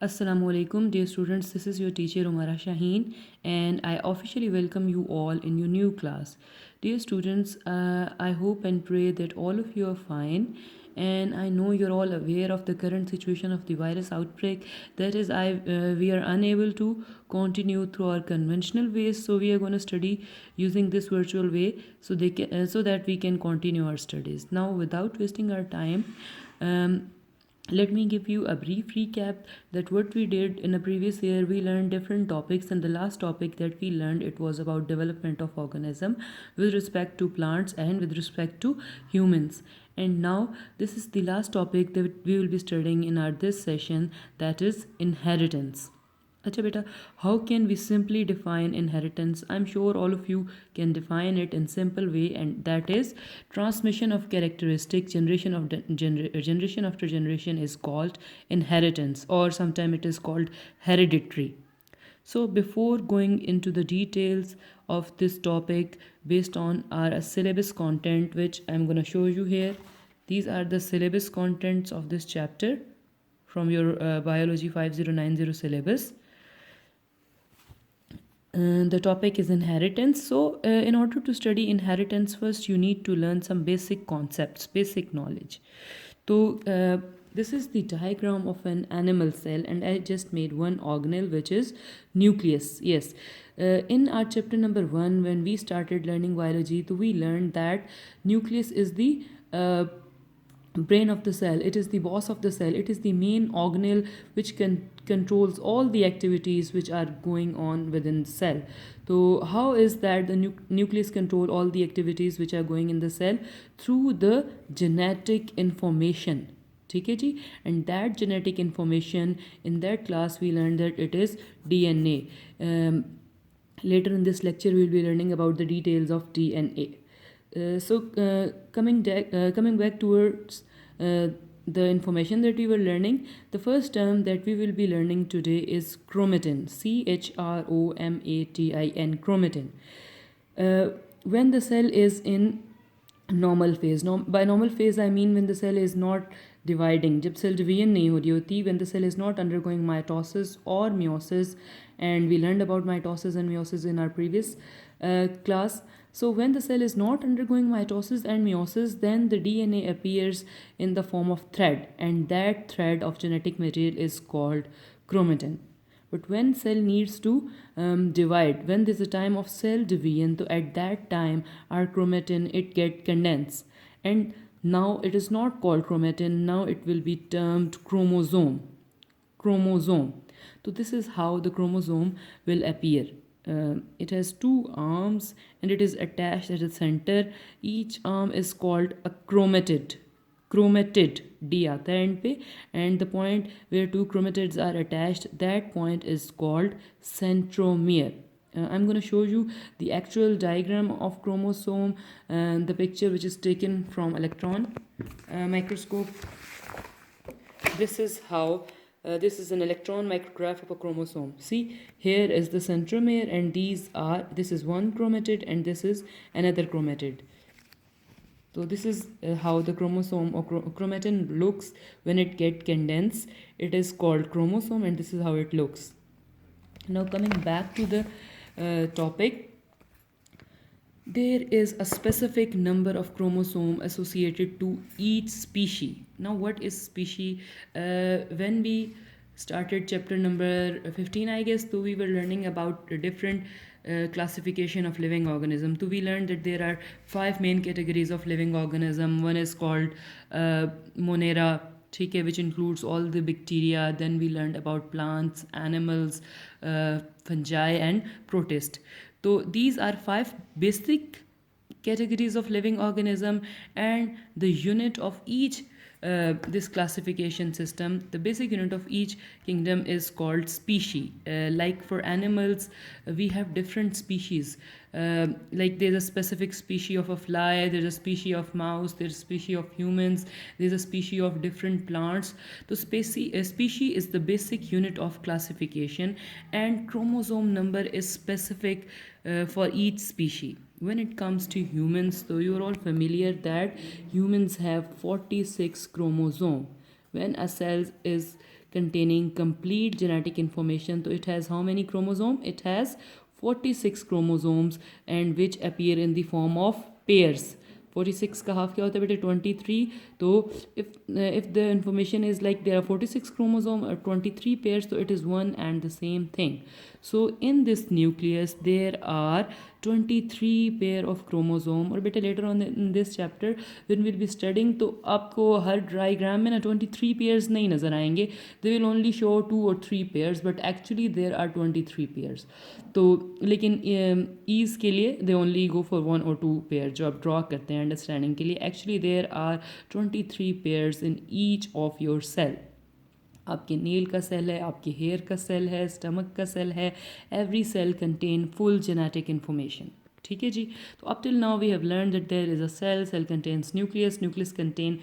Assalamu alaikum, dear students. This is your teacher Umara Shaheen, and I officially welcome you all in your new class. Dear students, I hope and pray that all of you are fine. And I know you're all aware of the current situation of the virus outbreak. That is, we are unable to continue through our conventional ways. So we are going to study using this virtual way, so that we can continue our studies. Now, without wasting our time. Let me give you a brief recap that what we did in a previous year. We learned different topics, and the last topic that we learned, it was about development of organism with respect to plants and with respect to humans. And now this is the last topic that we will be studying in our this session, that is inheritance. Acha beta, how can we simply define inheritance? I'm sure all of you can define it in simple way, and that is transmission of characteristic. Generation after generation is called inheritance, or sometimes it is called hereditary. So before going into the details of this topic based on our syllabus content, which I'm going to show you here, these are the syllabus contents of this chapter from your biology 5090 syllabus. The topic is inheritance. So in order to study inheritance, first you need to learn some basic concepts, basic knowledge. So this is the diagram of an animal cell, and I just made one organelle, which is nucleus. Yes, in our chapter number 1, when we started learning biology, so we learned that nucleus is the brain of the cell. It is the boss of the cell. It is the main organelle which controls all the activities which are going on within the cell. So how is that the nucleus control all the activities which are going in the cell? Through the genetic information. ठीक है जी, and that genetic information, in that class we learned that it is DNA. Later in this lecture we will be learning about the details of DNA. Coming back towards the information that we were learning, the first term that we will be learning today is chromatin. chromatin, chromatin. When the cell is in normal phase, by normal phase I mean when the cell is not dividing, जब cell division नहीं हो रही होती, when the cell is not undergoing mitosis or meiosis, and we learned about mitosis and meiosis in our previous class. So when the cell is not undergoing mitosis and meiosis, then the DNA appears in the form of thread, and that thread of genetic material is called chromatin. But when cell needs to divide, when there's a time of cell division, so at that time our chromatin, it get condensed, and now it is not called chromatin, now it will be termed chromosome. So this is how the chromosome will appear. It has two arms and it is attached at the center. Each arm is called a chromatid. D आता है end पे, and the point where two chromatids are attached, that point is called centromere. I'm going to show you the actual diagram of chromosome, and the picture which is taken from electron microscope. This is how this is an electron micrograph of a chromosome. See, here is the centromere, and this is one chromatid and this is another chromatid. So this is how the chromosome or chromatin looks when it get condensed. It is called chromosome, and this is how it looks. Now coming back to the topic, there is a specific number of chromosome associated to each species. Now what is species? When we started chapter number 15, I guess, so we were learning about different classification of living organism. So we learned that there are 5 main categories of living organism. One is called Monera, which includes all the bacteria. Then we learned about plants, animals, fungi and protists. So these are 5 basic categories of living organism, and the unit of each this classification system, the basic unit of each kingdom is called species. Like for animals, we have different species. Like there's a specific species of a fly, there's a species of mouse, there's a species of humans, there's a species of different plants. So species is the basic unit of classification, and chromosome number is specific for each species. When it comes to humans, so you're all familiar that humans have 46 chromosomes. When a cell is containing complete genetic information. So it has how many chromosomes? It has 46 chromosomes, and which appear in the form of pairs. 46 का half क्या होता है बेटे? 23. तो if the information is like there are 46 chromosome or 23 pairs, so it is one and the same thing. So in this nucleus there are 23 pair of chromosome. और बेटे later on in this chapter when we'll be studying, तो आपको हर diagram में ना 23 pairs नहीं नज़र आएंगे. They will only show 2 or 3 pairs, but actually there are 23 pairs. तो लेकिन ease के लिए they only go for 1 or 2 pair जो आप draw करते हैं understanding के लिए. Actually there are 23 pairs in each of your cell. आपके नील का सेल है, आपके हेयर का सेल है, स्टमक का सेल है. Every cell contain full genetic information. ठीक है जी. तो up till now we have learn that there is a cell. Cell contains nucleus. Nucleus contain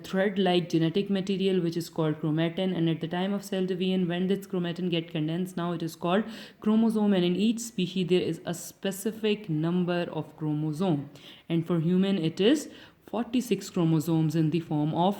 thread like genetic material which is called chromatin, and at the time of cell division when this chromatin get condensed, now it is called chromosome, and in each species there is a specific number of chromosome, and for human it is 46 chromosomes in the form of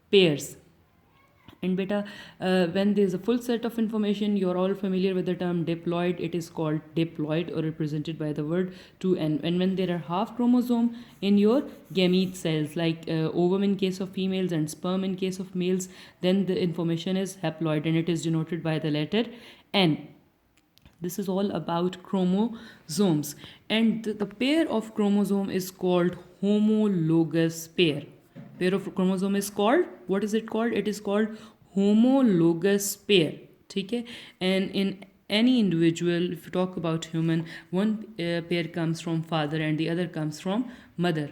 pairs. And beta, when there is a full set of information, you're all familiar with the term diploid. It is called diploid or represented by the word 2n. And when there are half chromosome in your gamete cells, like ovum in case of females and sperm in case of males, then the information is haploid and it is denoted by the letter n. This is all about chromosomes. And the pair of chromosome is called homologous pair. Pair of chromosome is called, what is it called? It is called homologous pair. ठीक है. And in any individual, if you talk about human, one pair comes from father and the other comes from mother.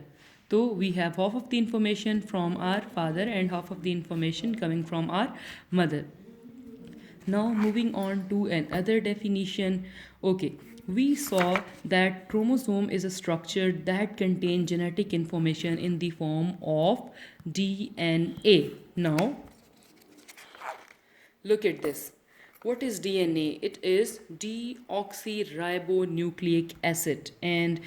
So we have half of the information from our father and half of the information coming from our mother. Now moving on to another definition. Okay, we saw that chromosome is a structure that contains genetic information in the form of DNA. Now look at this. What is DNA? It is deoxyribonucleic acid, and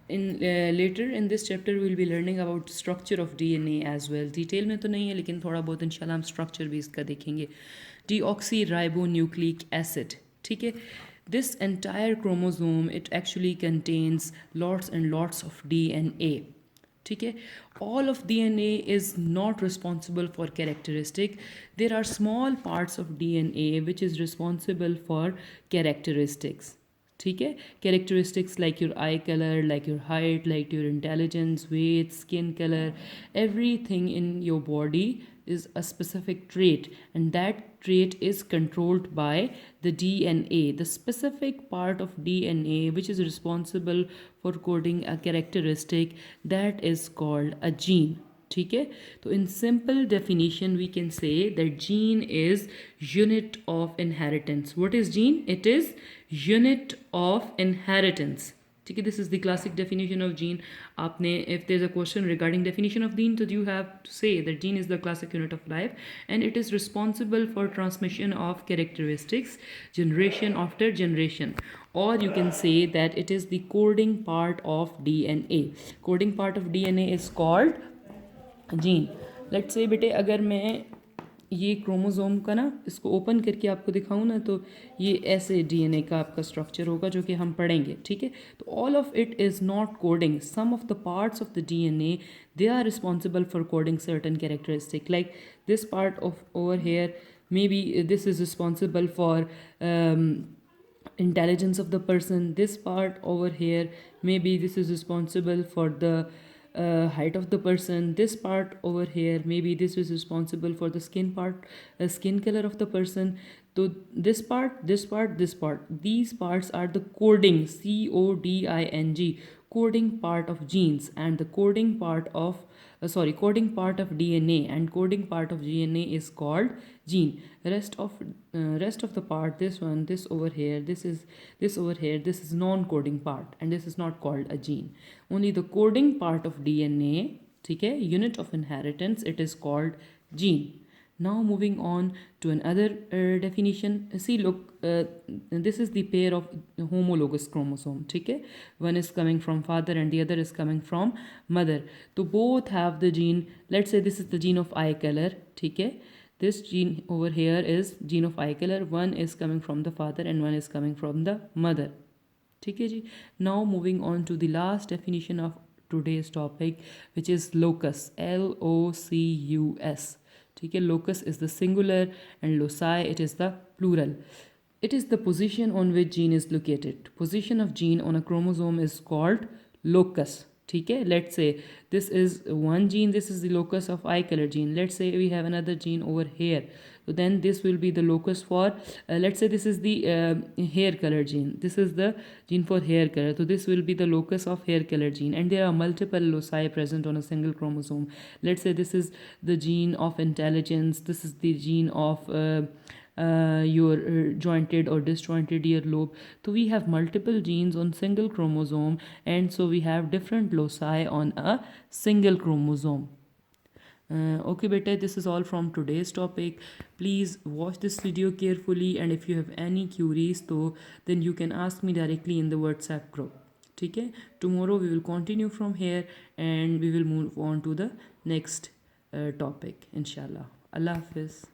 in later in this chapter we will be learning about structure of DNA as well. Detail में तो नहीं है लेकिन थोड़ा बहुत इंशाल्लाह हम structure भी इसका देखेंगे. Deoxyribonucleic acid. ठीक है. This entire chromosome, it actually contains lots and lots of DNA. ठीक है. All of DNA is not responsible for characteristic. There are small parts of DNA which is responsible for characteristics. ठीक है. Characteristics like your eye color, like your height, like your intelligence, weight, skin color, everything in your body is a specific trait, and that trait is controlled by the DNA, the specific part of DNA which is responsible for coding a characteristic, that is called a gene. ठीक है. तो in simple definition we can say that gene is unit of inheritance. What is gene? It is unit of inheritance. ठीक है. This is the classic definition of gene. आपने, if there's a question regarding definition of gene, so you have to say that gene is the classic unit of life and it is responsible for transmission of characteristics generation after generation. Or you can say that it is the coding part of DNA. Coding part of DNA is called gene. Let's say बेटे अगर मैं ये chromosome का ना इसको open करके आपको दिखाऊं ना, तो ये ऐसे डीएनए का आपका स्ट्रक्चर होगा जो कि हम पढ़ेंगे. ठीक है. तो all of it is not coding. Some of the parts of the DNA they are responsible for coding certain characteristic. Like this part of over here, may be this is responsible for intelligence of the person. This part over here, maybe this is responsible for the height of the person. This part over here, maybe this is responsible for the skin part, skin color of the person. So this part, this part, this part, these parts are the coding, coding, coding part of genes, and the coding part of coding part of DNA, and coding part of DNA is called gene. Rest of the part, this one, this over here, this over here, this is non-coding part, and this is not called a gene. Only the coding part of DNA, ठीक है, unit of inheritance, it is called gene. Now moving on to another definition. See, look, this is the pair of homologous chromosome. ठीक है. One is coming from father and the other is coming from mother. So both have the gene. Let's say this is the gene of eye color. ठीक है. this gene over here is gene of eye color. One is coming from the father and one is coming from the mother. ठीक है जी. Now moving on to the last definition of today's topic, which is locus. LOCUS. ठीक है. Locus is the singular and loci it is the plural. It is the position on which gene is located. Position of gene on a chromosome is called locus. ठीक है. Let's say this is one gene, this is the locus of eye color gene. Let's say we have another gene over here. So then this will be the locus for, let's say this is the hair color gene. This is the gene for hair color. So this will be the locus of hair color gene. And there are multiple loci present on a single chromosome. Let's say this is the gene of intelligence. This is the gene of your jointed or disjointed earlobe. So we have multiple genes on single chromosome, and so we have different loci on a single chromosome. Okay beta, this is all from today's topic. Please watch this video carefully, and if you have any queries so then you can ask me directly in the WhatsApp group. Okay, tomorrow we will continue from here and we will move on to the next topic inshallah. Allah Hafiz.